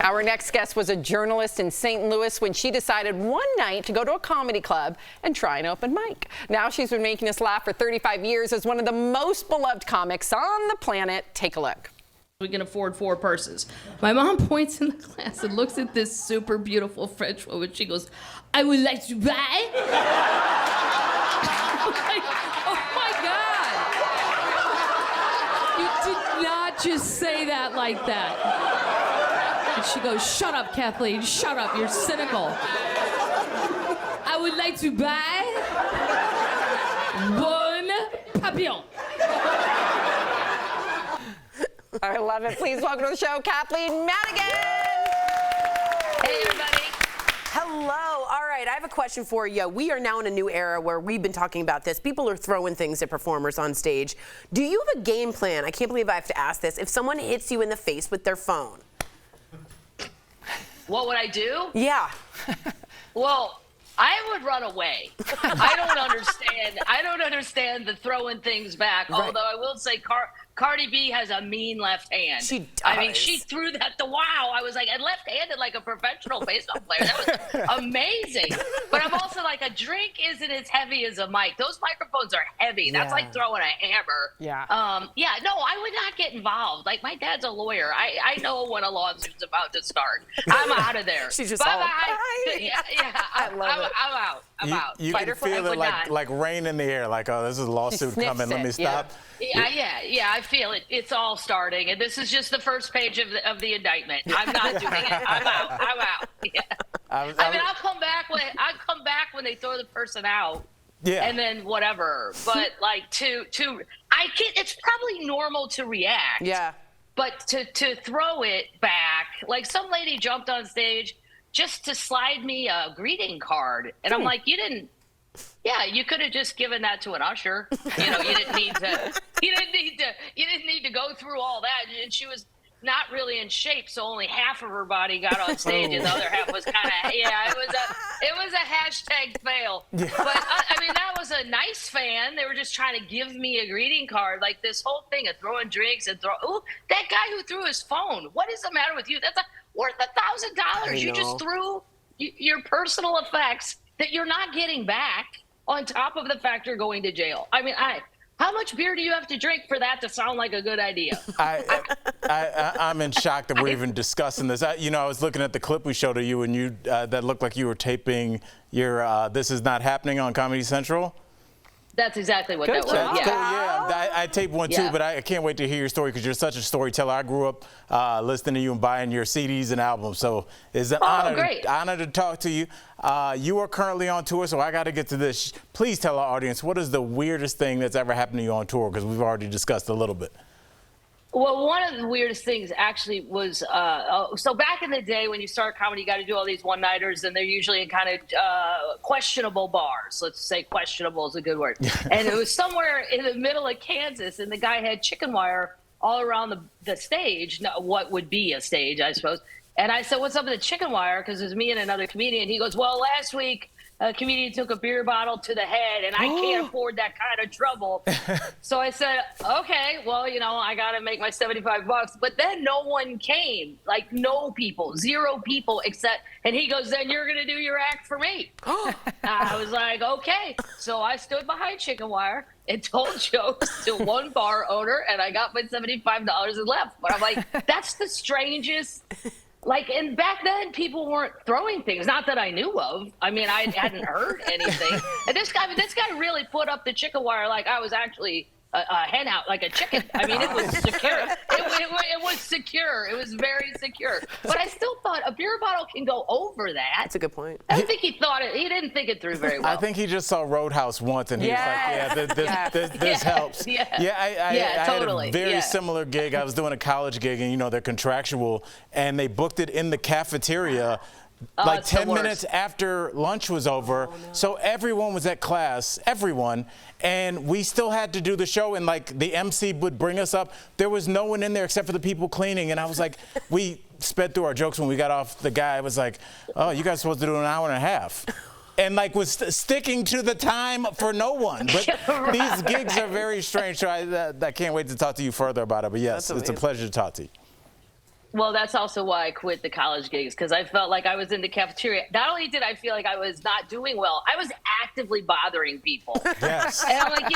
Our next guest was a journalist in St. Louis when she decided one night to go to a comedy club and try an open mic. Now she's been making us laugh for 35 years as one of the most beloved comics on the planet. Take a look. We can afford 4 purses. My mom points in the class and looks at this super beautiful French woman. She goes, "I would like to buy." I'm like, oh my God. You did not just say that like that. And she goes, "Shut up, Kathleen, shut up, you're cynical. I would like to buy one papillon." I love it. Please welcome to the show, Kathleen Madigan. Hey, everybody. Hello. All right, I have a question for you. We are now in a new era where we've been talking about this. People are throwing things at performers on stage. Do you have a game plan? I can't believe I have to ask this. If someone hits you in the face with their phone. What would I do? Yeah. Well, I would run away. I don't understand the throwing things back. Right. Although I will say Cardi B has a mean left hand. She does. I mean, she threw that wow. I was like, and left-handed like a professional baseball player. That was amazing. But I'm also like, a drink isn't as heavy as a mic. Those microphones are heavy. That's like throwing a hammer. Yeah. No, I would not get involved. Like, my dad's a lawyer. I know when a lawsuit's about to start. I'm out of there. She's just all, bye. Yeah, I'm out. I'm out. You can feel it like rain in the air, like, oh, this is a lawsuit coming. Let me stop. Yeah, I feel it. It's all starting, and this is just the first page of the indictment. I'm not doing it. I'm out. Yeah. I mean, I'll come back when they throw the person out. Yeah. And then whatever. But like it's probably normal to react. Yeah. But to throw it back, like some lady jumped on stage just to slide me a greeting card, and I'm like, you didn't. Yeah, you could have just given that to an usher. You know, you didn't need to go through all that. And she was not really in shape, so only half of her body got on stage, and the other half was kind of it was a hashtag fail. Yeah. But I mean, that was a nice fan. They were just trying to give me a greeting card, like this whole thing of throwing drinks and that guy who threw his phone. What is the matter with you? That's worth $1,000. You just threw your personal effects that you're not getting back, on top of the fact you're going to jail. I mean, how much beer do you have to drink for that to sound like a good idea? I'm in shock that we're even discussing this. I was looking at the clip we showed of you, and you that looked like you were taping your This Is Not Happening on Comedy Central. That's exactly what that was. Yeah. Yeah. Cool. Yeah, I taped one too, but I can't wait to hear your story because you're such a storyteller. I grew up listening to you and buying your CDs and albums, so it's an honor to talk to you. You are currently on tour, so I got to get to this. Please tell our audience, what is the weirdest thing that's ever happened to you on tour? Because we've already discussed a little bit. Well, one of the weirdest things actually was, so back in the day when you start comedy, you got to do all these one-nighters, and they're usually in kind of questionable bars. Let's say questionable is a good word. And it was somewhere in the middle of Kansas, and the guy had chicken wire all around the stage, what would be a stage, I suppose. And I said, "What's up with the chicken wire?" Because it was me and another comedian. He goes, "Well, last week, a comedian took a beer bottle to the head, and I can't afford that kind of trouble." So I said, "Okay, well, I got to make my $75." But then no one came, like no people, 0 people except, and he goes, "Then you're going to do your act for me." I was like, "Okay." So I stood behind chicken wire and told jokes to one bar owner, and I got my $75 and left. But I'm like, that's the strangest. Like, and back then, people weren't throwing things. Not that I knew of. I mean, I hadn't heard anything. And this guy really put up the chicken wire like I was actually a hen out, like a chicken. I mean, it was secure. It was secure. It was very secure. But I still thought a beer bottle can go over that. That's a good point. I don't think he didn't think it through very well. I think he just saw Roadhouse once, and he was like, this helps. I had totally. a very similar gig. I was doing a college gig, and they're contractual, and they booked it in the cafeteria. Like 10 minutes after lunch was over, so everyone was at class, and we still had to do the show, and like the MC would bring us up. There was no one in there except for the people cleaning, and I was like, we sped through our jokes when we got off. The guy was like, "Oh, you guys are supposed to do an hour and a half." And like was sticking to the time for no one. But these gigs are very strange, so I can't wait to talk to you further about it. But yes, it's a pleasure to talk to you. Well, that's also why I quit the college gigs, because I felt like I was in the cafeteria. Not only did I feel like I was not doing well, I was actively bothering people. Yes. And I'm like,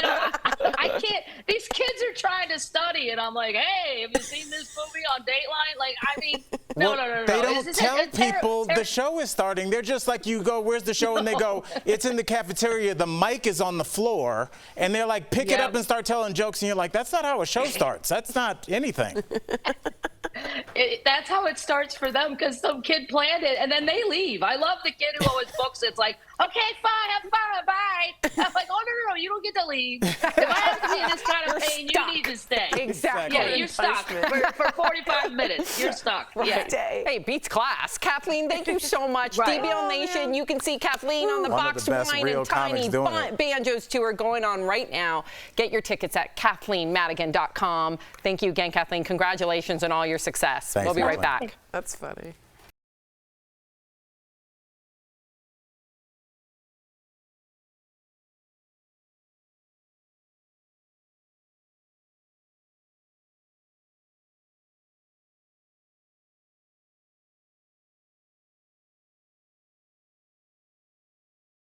I can't. These kids are trying to study, and I'm like, hey, have you seen this movie on Dateline? Like, I mean, no. They don't tell people the show is starting. They're just like, you go, where's the show? And they go, it's in the cafeteria. The mic is on the floor. And they're like, pick it up and start telling jokes. And you're like, that's not how a show starts. That's not anything. That's how it starts for them, because some kid planned it and then they leave. I love the kid who always books it. It's like, okay, fine, have fun, bye. I'm like, oh, no, you don't get to leave. If I have to be in this kind of pain, you need to stay. Exactly. Yeah, you're stuck for 45 minutes. You're stuck. Yeah. Hey, beats class. Kathleen, thank you so much. DBL Nation, you can see Kathleen on the Box Wine and Tiny Banjos tour going on right now. Get your tickets at KathleenMadigan.com. Thank you again, Kathleen. Congratulations on all your success. Thanks, we'll be right back. That's funny.